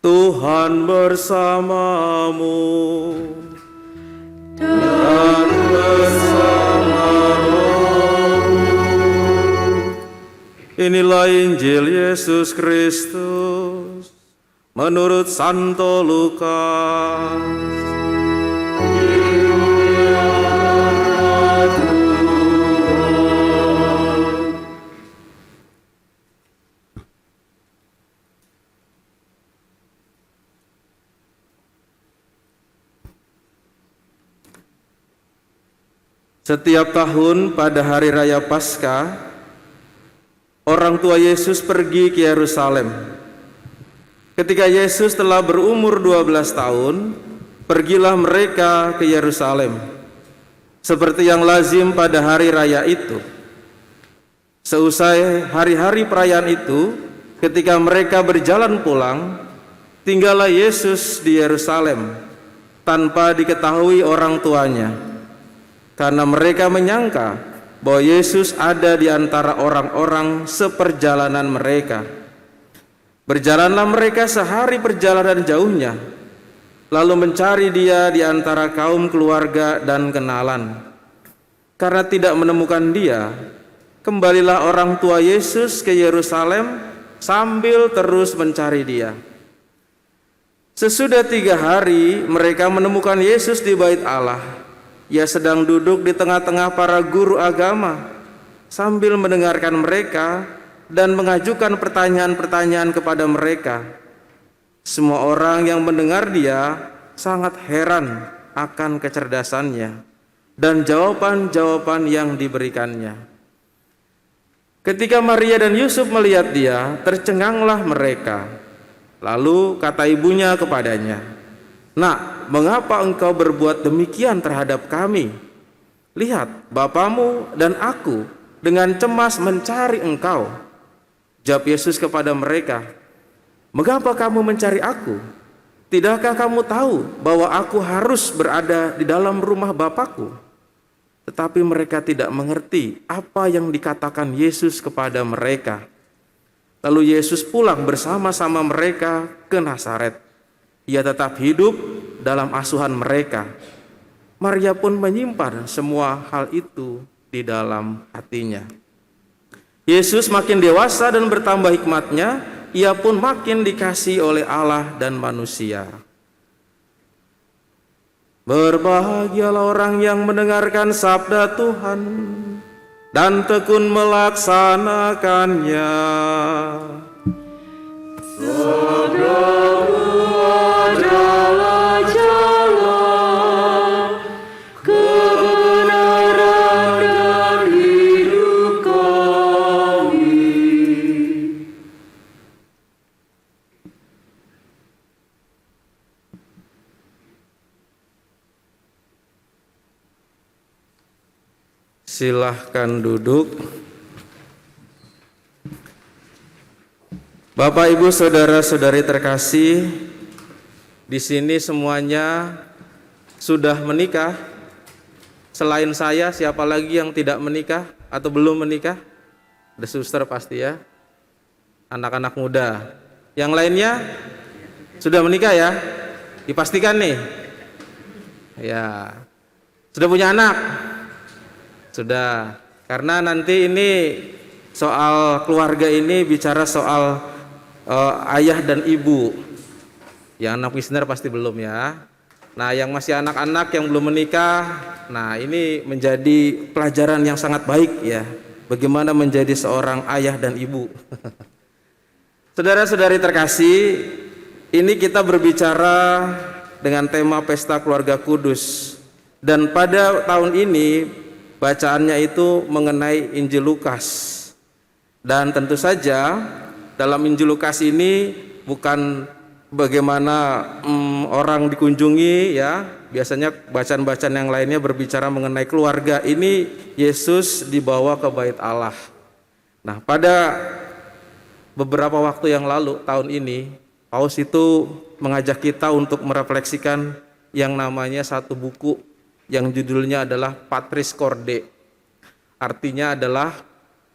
Tuhan bersamamu dan bersama rohmu. Inilah Injil Yesus Kristus menurut Santo Lukas. Setiap tahun pada hari raya Paskah, orang tua Yesus pergi ke Yerusalem. Ketika Yesus telah berumur 12 tahun, pergilah mereka ke Yerusalem, seperti yang lazim pada hari raya itu. Seusai hari-hari perayaan itu, ketika mereka berjalan pulang, tinggallah Yesus di Yerusalem tanpa diketahui orang tuanya, karena mereka menyangka bahwa Yesus ada di antara orang-orang seperjalanan mereka. Berjalanlah mereka sehari perjalanan jauhnya, lalu mencari dia di antara kaum keluarga dan kenalan. Karena tidak menemukan dia, kembalilah orang tua Yesus ke Yerusalem sambil terus mencari dia. Sesudah 3 hari mereka menemukan Yesus di bait Allah. Ia sedang duduk di tengah-tengah para guru agama sambil mendengarkan mereka dan mengajukan pertanyaan-pertanyaan kepada mereka. Semua orang yang mendengar dia sangat heran akan kecerdasannya dan jawaban-jawaban yang diberikannya. Ketika Maria dan Yusuf melihat dia, tercenganglah mereka. Lalu kata ibunya kepadanya, "Nak, mengapa engkau berbuat demikian terhadap kami? Lihat, bapamu dan aku dengan cemas mencari engkau." Jawab Yesus kepada mereka, "Mengapa kamu mencari aku? Tidakkah kamu tahu bahwa aku harus berada di dalam rumah Bapakku?" Tetapi mereka tidak mengerti apa yang dikatakan Yesus kepada mereka. Lalu Yesus pulang bersama-sama mereka ke Nazaret. Ia tetap hidup dalam asuhan mereka. Maria pun menyimpan semua hal itu di dalam hatinya. Yesus makin dewasa dan bertambah hikmatnya, ia pun makin dikasihi oleh Allah dan manusia. Berbahagialah orang yang mendengarkan sabda Tuhan dan tekun melaksanakannya. Sabdamu adalah jalan, kebenaran dan hidup kami. Silahkan duduk. Bapak, Ibu, saudara-saudari terkasih, di sini semuanya sudah menikah. Selain saya, siapa lagi yang tidak menikah atau belum menikah? Ada suster pasti ya. Anak-anak muda. Yang lainnya sudah menikah ya? Dipastikan nih. Ya. Sudah punya anak? Sudah. Karena nanti ini soal keluarga ini bicara soal ayah dan ibu. Yang anak Wisner pasti belum ya. Nah, yang masih anak-anak yang belum menikah, nah ini menjadi pelajaran yang sangat baik ya. Bagaimana menjadi seorang ayah dan ibu. Saudara-saudari terkasih, ini kita berbicara dengan tema Pesta Keluarga Kudus. Dan pada tahun ini bacaannya itu mengenai Injil Lukas. Dan tentu saja dalam Injil Lukas ini bukan bagaimana orang dikunjungi ya. Biasanya bacaan-bacaan yang lainnya berbicara mengenai keluarga. Ini Yesus dibawa ke bait Allah. Nah, pada beberapa waktu yang lalu tahun ini, Paus itu mengajak kita untuk merefleksikan yang namanya satu buku yang judulnya adalah Patris Corde. Artinya adalah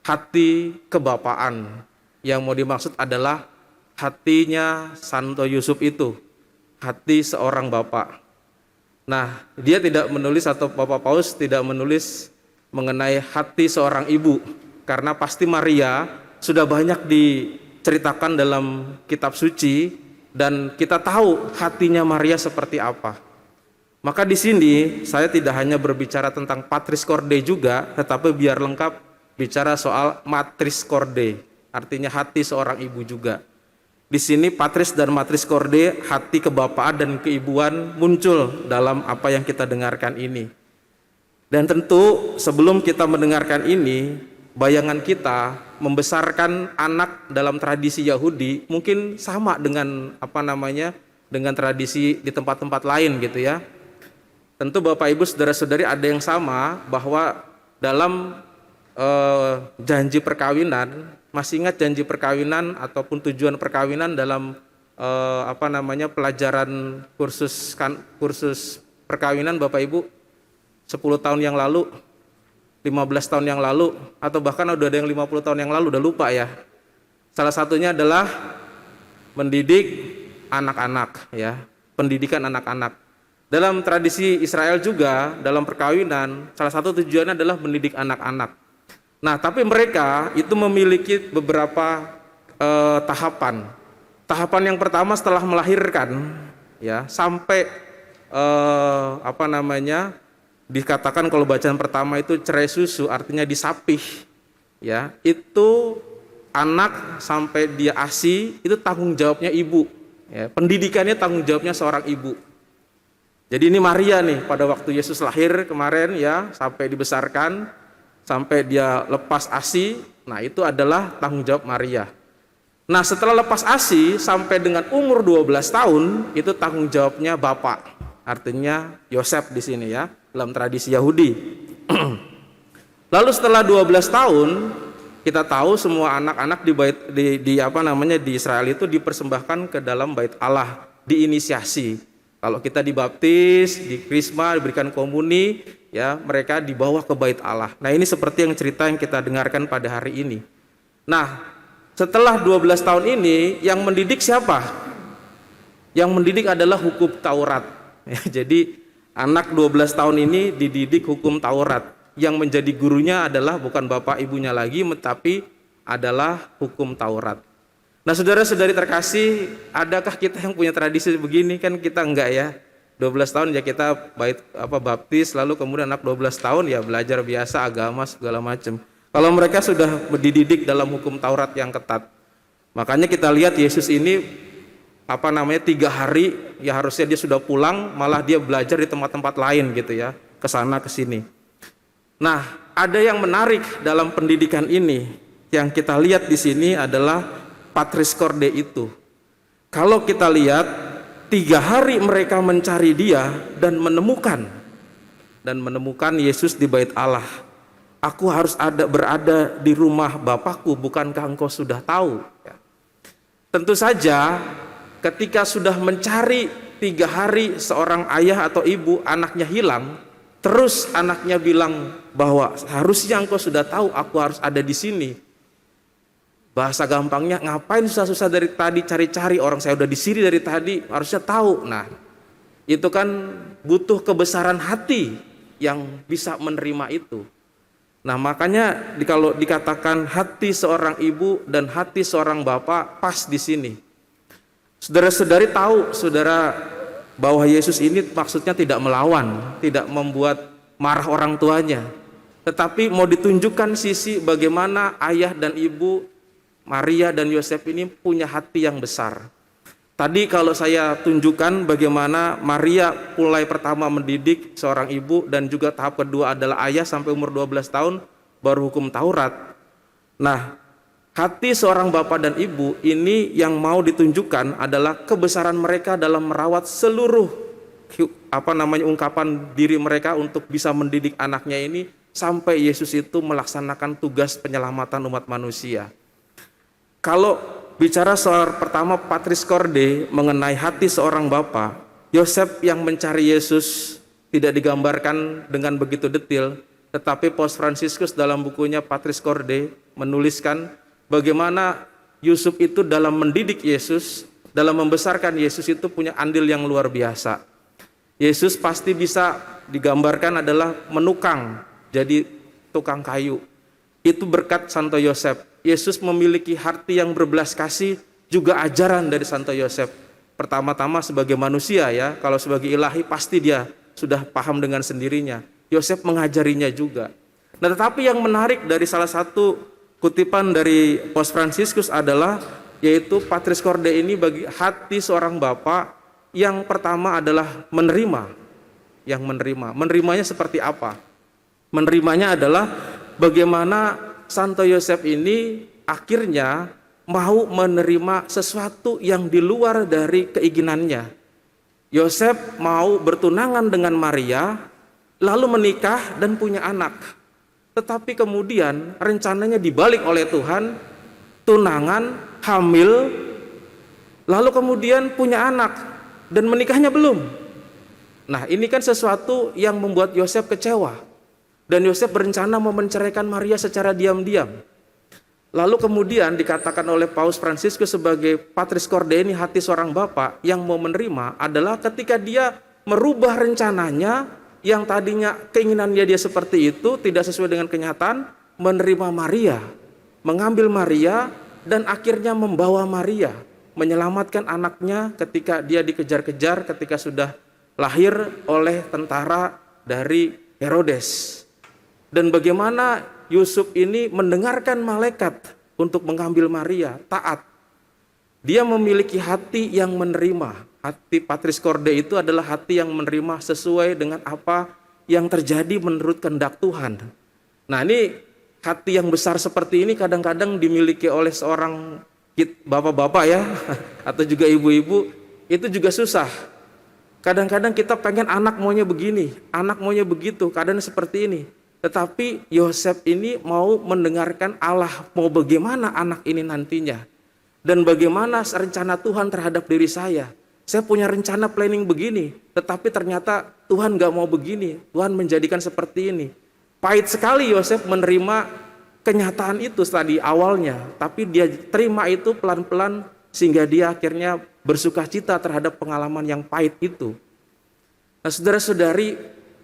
hati kebapaan. Yang mau dimaksud adalah hatinya Santo Yusuf itu, hati seorang bapak. Nah, dia tidak menulis, atau Bapak Paus tidak menulis mengenai hati seorang ibu, karena pasti Maria sudah banyak diceritakan dalam kitab suci dan kita tahu hatinya Maria seperti apa. Maka di sini saya tidak hanya berbicara tentang Patris Corde juga, tetapi biar lengkap bicara soal Matris Corde, artinya hati seorang ibu juga. Di sini Patris dan Matris Corde, hati kebapaan dan keibuan muncul dalam apa yang kita dengarkan ini. Dan tentu sebelum kita mendengarkan ini, bayangan kita membesarkan anak dalam tradisi Yahudi mungkin sama dengan dengan tradisi di tempat-tempat lain gitu ya. Tentu Bapak Ibu saudara-saudari ada yang sama, bahwa dalam janji perkawinan, masih ingat janji perkawinan ataupun tujuan perkawinan dalam pelajaran kursus perkawinan Bapak Ibu 10 tahun yang lalu, 15 tahun yang lalu, atau bahkan udah ada yang 50 tahun yang lalu, udah lupa ya. Salah satunya adalah mendidik anak-anak ya, pendidikan anak-anak. Dalam tradisi Israel juga, dalam perkawinan, salah satu tujuannya adalah mendidik anak-anak. Nah, tapi mereka itu memiliki beberapa tahapan. Tahapan yang pertama setelah melahirkan, ya, sampai dikatakan kalau bacaan pertama itu cerai susu, artinya disapih, ya, itu anak sampai dia ASI itu tanggung jawabnya ibu, ya, pendidikannya tanggung jawabnya seorang ibu. Jadi ini Maria nih, pada waktu Yesus lahir kemarin ya, sampai dibesarkan, sampai dia lepas ASI, nah itu adalah tanggung jawab Maria. Nah setelah lepas ASI sampai dengan umur 12 tahun, itu tanggung jawabnya bapak, artinya Yosef di sini ya, dalam tradisi Yahudi. Lalu setelah 12 tahun, kita tahu semua anak-anak di Israel itu dipersembahkan ke dalam bait Allah, diinisiasi. Kalau kita dibaptis, di krisma, diberikan komuni, ya mereka dibawa ke bait Allah. Nah ini seperti cerita yang kita dengarkan pada hari ini. Nah setelah 12 tahun ini, yang mendidik siapa? Yang mendidik adalah hukum Taurat. Ya, jadi anak 12 tahun ini dididik hukum Taurat. Yang menjadi gurunya adalah bukan bapak ibunya lagi, tetapi adalah hukum Taurat. Nah saudara-saudari terkasih, adakah kita yang punya tradisi begini? Kan kita enggak ya. 12 tahun ya kita baptis, lalu kemudian anak 12 tahun ya belajar biasa agama segala macam. Kalau mereka sudah dididik dalam hukum Taurat yang ketat. Makanya kita lihat Yesus ini 3 hari ya harusnya dia sudah pulang, malah dia belajar di tempat-tempat lain gitu ya, ke sana ke sini. Nah, ada yang menarik dalam pendidikan ini yang kita lihat di sini adalah Patris Corde itu. Kalau kita lihat 3 hari mereka mencari dia dan menemukan Yesus di bait Allah. Aku harus berada di rumah Bapakku, bukankah engkau sudah tahu? Ya. Tentu saja ketika sudah mencari 3 hari seorang ayah atau ibu anaknya hilang, terus anaknya bilang bahwa harusnya engkau sudah tahu aku harus ada di sini. Bahasa gampangnya, ngapain susah-susah dari tadi cari-cari, orang saya udah di sini dari tadi, harusnya tahu. Nah, itu kan butuh kebesaran hati yang bisa menerima itu. Nah, makanya kalau dikatakan hati seorang ibu dan hati seorang bapak pas di sini. Saudara-saudari tahu, saudara, bahwa Yesus ini maksudnya tidak melawan, tidak membuat marah orang tuanya, tetapi mau ditunjukkan sisi bagaimana ayah dan ibu Maria dan Yosef ini punya hati yang besar. Tadi kalau saya tunjukkan bagaimana Maria mulai pertama mendidik seorang ibu, dan juga tahap kedua adalah ayah sampai umur 12 tahun baru hukum Taurat. Nah, hati seorang bapak dan ibu ini yang mau ditunjukkan adalah kebesaran mereka dalam merawat seluruh ungkapan diri mereka untuk bisa mendidik anaknya ini sampai Yesus itu melaksanakan tugas penyelamatan umat manusia. Kalau bicara soal pertama Patris Corde mengenai hati seorang bapak, Yosef yang mencari Yesus tidak digambarkan dengan begitu detail, tetapi Paus Fransiskus dalam bukunya Patris Corde menuliskan bagaimana Yusuf itu dalam mendidik Yesus, dalam membesarkan Yesus itu punya andil yang luar biasa. Yesus pasti bisa digambarkan adalah menukang, jadi tukang kayu. Itu berkat Santo Yosef. Yesus memiliki hati yang berbelas kasih, juga ajaran dari Santo Yosef. Pertama-tama sebagai manusia ya, kalau sebagai ilahi pasti dia sudah paham dengan sendirinya. Yosef mengajarinya juga. Nah, tetapi yang menarik dari salah satu kutipan dari Paus Fransiskus adalah yaitu Patris Corde ini bagi hati seorang bapak yang pertama adalah menerima. Yang menerima. Menerimanya seperti apa? Menerimanya adalah bagaimana Santo Yosef ini akhirnya mau menerima sesuatu yang di luar dari keinginannya. Yosef mau bertunangan dengan Maria, lalu menikah dan punya anak. Tetapi kemudian rencananya dibalik oleh Tuhan, tunangan, hamil, lalu kemudian punya anak dan menikahnya belum. Nah, ini kan sesuatu yang membuat Yosef kecewa. Dan Yosef berencana mau menceraikan Maria secara diam-diam. Lalu kemudian dikatakan oleh Paus Fransiskus sebagai Patris Corde ini hati seorang bapak yang mau menerima adalah ketika dia merubah rencananya yang tadinya keinginannya dia seperti itu tidak sesuai dengan kenyataan, menerima Maria, mengambil Maria dan akhirnya membawa Maria, menyelamatkan anaknya ketika dia dikejar-kejar ketika sudah lahir oleh tentara dari Herodes. Dan bagaimana Yusuf ini mendengarkan malaikat untuk mengambil Maria, taat. Dia memiliki hati yang menerima. Hati Patris Corde itu adalah hati yang menerima sesuai dengan apa yang terjadi menurut kehendak Tuhan. Nah, ini hati yang besar seperti ini kadang-kadang dimiliki oleh seorang bapak-bapak ya, atau juga ibu-ibu, itu juga susah. Kadang-kadang kita pengen anak maunya begini, anak maunya begitu, keadaan seperti ini. Tetapi Yosef ini mau mendengarkan Allah, mau bagaimana anak ini nantinya. Dan bagaimana rencana Tuhan terhadap diri saya. Saya punya rencana planning begini, tetapi ternyata Tuhan gak mau begini. Tuhan menjadikan seperti ini. Pahit sekali Yosef menerima kenyataan itu tadi awalnya. Tapi dia terima itu pelan-pelan sehingga dia akhirnya bersuka cita terhadap pengalaman yang pahit itu. Nah, saudara-saudari,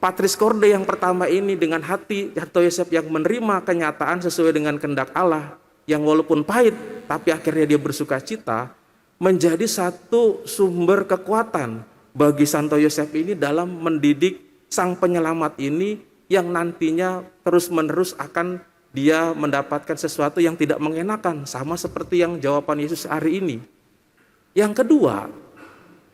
Patris Corde yang pertama ini dengan hati atau Yosef yang menerima kenyataan sesuai dengan kehendak Allah yang walaupun pahit tapi akhirnya dia bersuka cita, menjadi satu sumber kekuatan bagi Santo Yosef ini dalam mendidik sang penyelamat ini yang nantinya terus-menerus akan dia mendapatkan sesuatu yang tidak mengenakan, sama seperti yang jawaban Yesus hari ini. Yang kedua,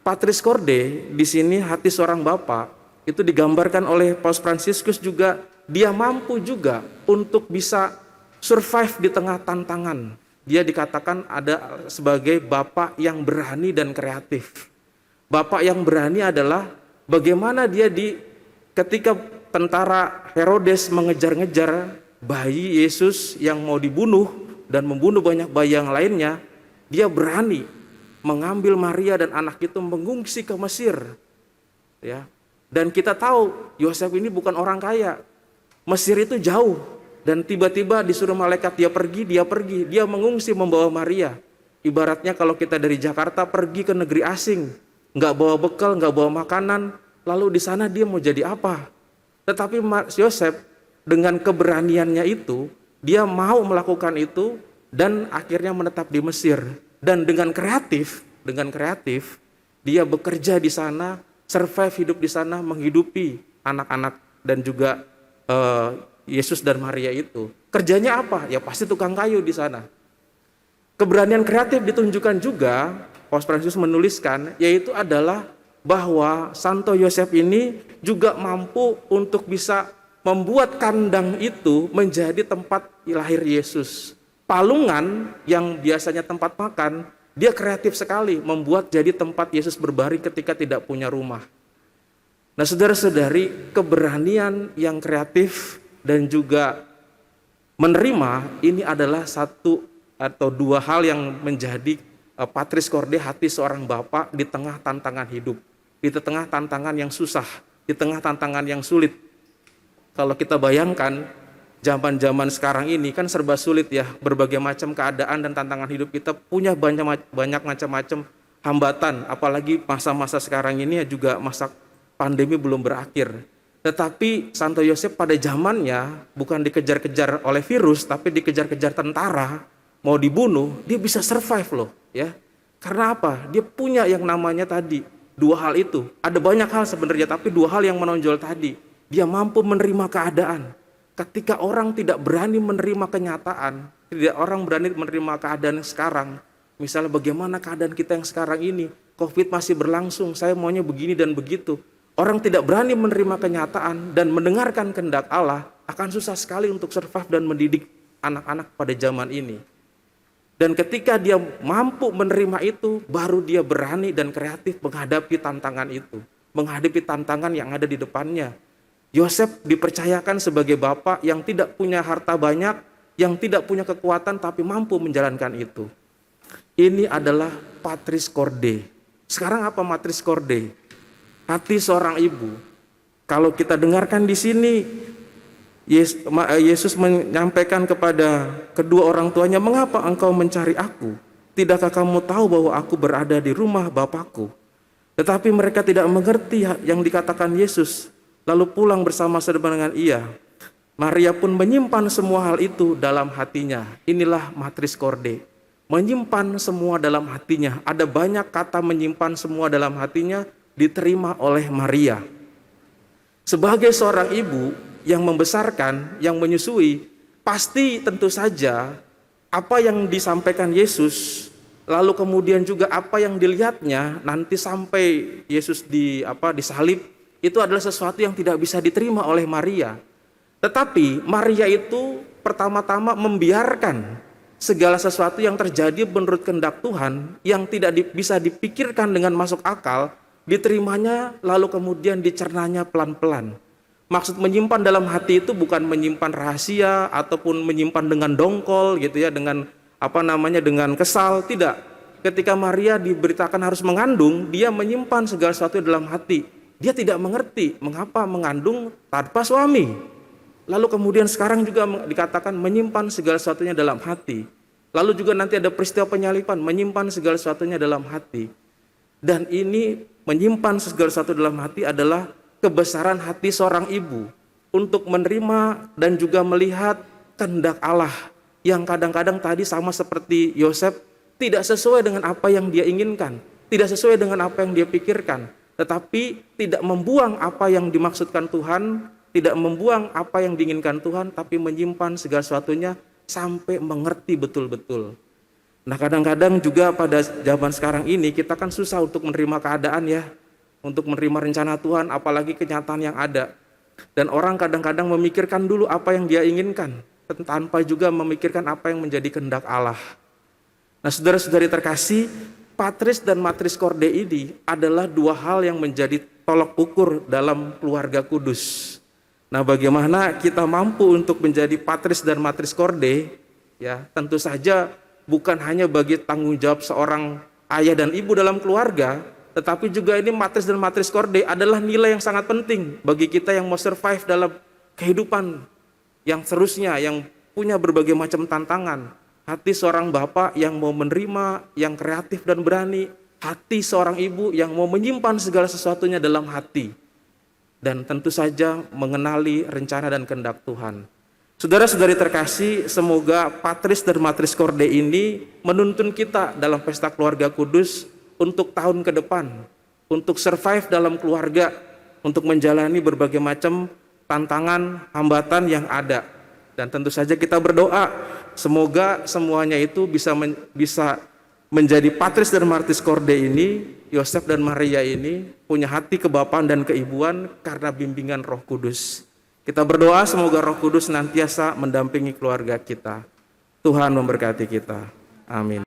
Patris Corde di sini hati seorang bapak itu digambarkan oleh Paus Fransiskus juga, dia mampu juga untuk bisa survive di tengah tantangan. Dia dikatakan ada sebagai bapak yang berani dan kreatif. Bapak yang berani adalah bagaimana dia ketika tentara Herodes mengejar-ngejar bayi Yesus yang mau dibunuh dan membunuh banyak bayi yang lainnya, dia berani mengambil Maria dan anak itu mengungsi ke Mesir. Ya. Dan kita tahu Yosef ini bukan orang kaya. Mesir itu jauh. Dan tiba-tiba disuruh malaikat dia pergi. Dia mengungsi membawa Maria. Ibaratnya kalau kita dari Jakarta pergi ke negeri asing. Nggak bawa bekal, nggak bawa makanan. Lalu di sana dia mau jadi apa? Tetapi Yosef dengan keberaniannya itu, dia mau melakukan itu dan akhirnya menetap di Mesir. Dan dengan kreatif, dia bekerja di sana, survive hidup di sana, menghidupi anak-anak dan juga Yesus dan Maria itu. Kerjanya apa? Ya pasti tukang kayu di sana. Keberanian kreatif ditunjukkan juga, Paus Fransiskus menuliskan, yaitu adalah bahwa Santo Yosef ini juga mampu untuk bisa membuat kandang itu menjadi tempat lahir Yesus. Palungan yang biasanya tempat makan, dia kreatif sekali membuat jadi tempat Yesus berbaring ketika tidak punya rumah. Nah, saudara-saudari, keberanian yang kreatif dan juga menerima ini adalah satu atau dua hal yang menjadi Patris Corde hati seorang bapak di tengah tantangan hidup, di tengah tantangan yang susah, di tengah tantangan yang sulit. Kalau kita bayangkan zaman-zaman sekarang ini kan serba sulit ya, berbagai macam keadaan dan tantangan hidup kita punya banyak macam-macam hambatan, apalagi masa-masa sekarang ini ya juga masa pandemi belum berakhir. Tetapi Santo Yosef pada zamannya bukan dikejar-kejar oleh virus, tapi dikejar-kejar tentara, mau dibunuh, dia bisa survive loh ya. Karena apa? Dia punya yang namanya tadi dua hal itu. Ada banyak hal sebenarnya, tapi dua hal yang menonjol tadi. Dia mampu menerima keadaan. Ketika orang tidak berani menerima kenyataan, tidak orang berani menerima keadaan sekarang. Misalnya bagaimana keadaan kita yang sekarang ini, COVID masih berlangsung, saya maunya begini dan begitu. Orang tidak berani menerima kenyataan dan mendengarkan kehendak Allah, akan susah sekali untuk survive dan mendidik anak-anak pada zaman ini. Dan ketika dia mampu menerima itu, baru dia berani dan kreatif menghadapi tantangan itu. Menghadapi tantangan yang ada di depannya. Yosef dipercayakan sebagai bapak yang tidak punya harta banyak, yang tidak punya kekuatan tapi mampu menjalankan itu. Ini adalah patris corde. Sekarang apa matris corde? Hati seorang ibu. Kalau kita dengarkan di sini, Yesus menyampaikan kepada kedua orang tuanya, "Mengapa engkau mencari aku? Tidakkah kamu tahu bahwa aku berada di rumah Bapakku?" Tetapi mereka tidak mengerti yang dikatakan Yesus, lalu pulang bersama-sama dengan ia. Maria pun menyimpan semua hal itu dalam hatinya. Inilah matris corde. Menyimpan semua dalam hatinya. Ada banyak kata menyimpan semua dalam hatinya diterima oleh Maria. Sebagai seorang ibu yang membesarkan, yang menyusui, pasti tentu saja apa yang disampaikan Yesus, lalu kemudian juga apa yang dilihatnya nanti sampai Yesus disalib, itu adalah sesuatu yang tidak bisa diterima oleh Maria. Tetapi Maria itu pertama-tama membiarkan segala sesuatu yang terjadi menurut kehendak Tuhan, yang tidak bisa dipikirkan dengan masuk akal, diterimanya lalu kemudian dicernanya pelan-pelan. Maksud menyimpan dalam hati itu bukan menyimpan rahasia ataupun menyimpan dengan dongkol gitu ya, dengan dengan kesal, tidak. Ketika Maria diberitakan harus mengandung, dia menyimpan segala sesuatu dalam hati. Dia tidak mengerti mengapa mengandung tanpa suami. Lalu kemudian sekarang juga dikatakan menyimpan segala sesuatunya dalam hati. Lalu juga nanti ada peristiwa penyalipan, menyimpan segala sesuatunya dalam hati. Dan ini menyimpan segala sesuatu dalam hati adalah kebesaran hati seorang ibu untuk menerima dan juga melihat kehendak Allah yang kadang-kadang tadi sama seperti Yosef, tidak sesuai dengan apa yang dia inginkan, tidak sesuai dengan apa yang dia pikirkan, tetapi tidak membuang apa yang dimaksudkan Tuhan, tidak membuang apa yang diinginkan Tuhan, tapi menyimpan segala sesuatunya sampai mengerti betul-betul. Nah, kadang-kadang juga pada zaman sekarang ini kita kan susah untuk menerima keadaan ya, untuk menerima rencana Tuhan, apalagi kenyataan yang ada. Dan orang kadang-kadang memikirkan dulu apa yang dia inginkan, tanpa juga memikirkan apa yang menjadi kehendak Allah. Nah, saudara-saudari terkasih, patris dan matris corde ini adalah dua hal yang menjadi tolok ukur dalam keluarga kudus. Nah, bagaimana kita mampu untuk menjadi patris dan matris corde? Ya, tentu saja bukan hanya bagi tanggung jawab seorang ayah dan ibu dalam keluarga, tetapi juga ini matris dan matris corde adalah nilai yang sangat penting bagi kita yang mau survive dalam kehidupan yang seterusnya, yang punya berbagai macam tantangan. Hati seorang bapak yang mau menerima, yang kreatif dan berani. Hati seorang ibu yang mau menyimpan segala sesuatunya dalam hati. Dan tentu saja mengenali rencana dan kehendak Tuhan. Saudara-saudari terkasih, semoga patris dan matris corde ini menuntun kita dalam pesta keluarga kudus untuk tahun ke depan, untuk survive dalam keluarga, untuk menjalani berbagai macam tantangan, hambatan yang ada. Dan tentu saja kita berdoa, semoga semuanya itu bisa menjadi patris dan matris corde ini, Yosef dan Maria ini punya hati kebapaan dan keibuan karena bimbingan Roh Kudus. Kita berdoa semoga Roh Kudus senantiasa mendampingi keluarga kita. Tuhan memberkati kita. Amin.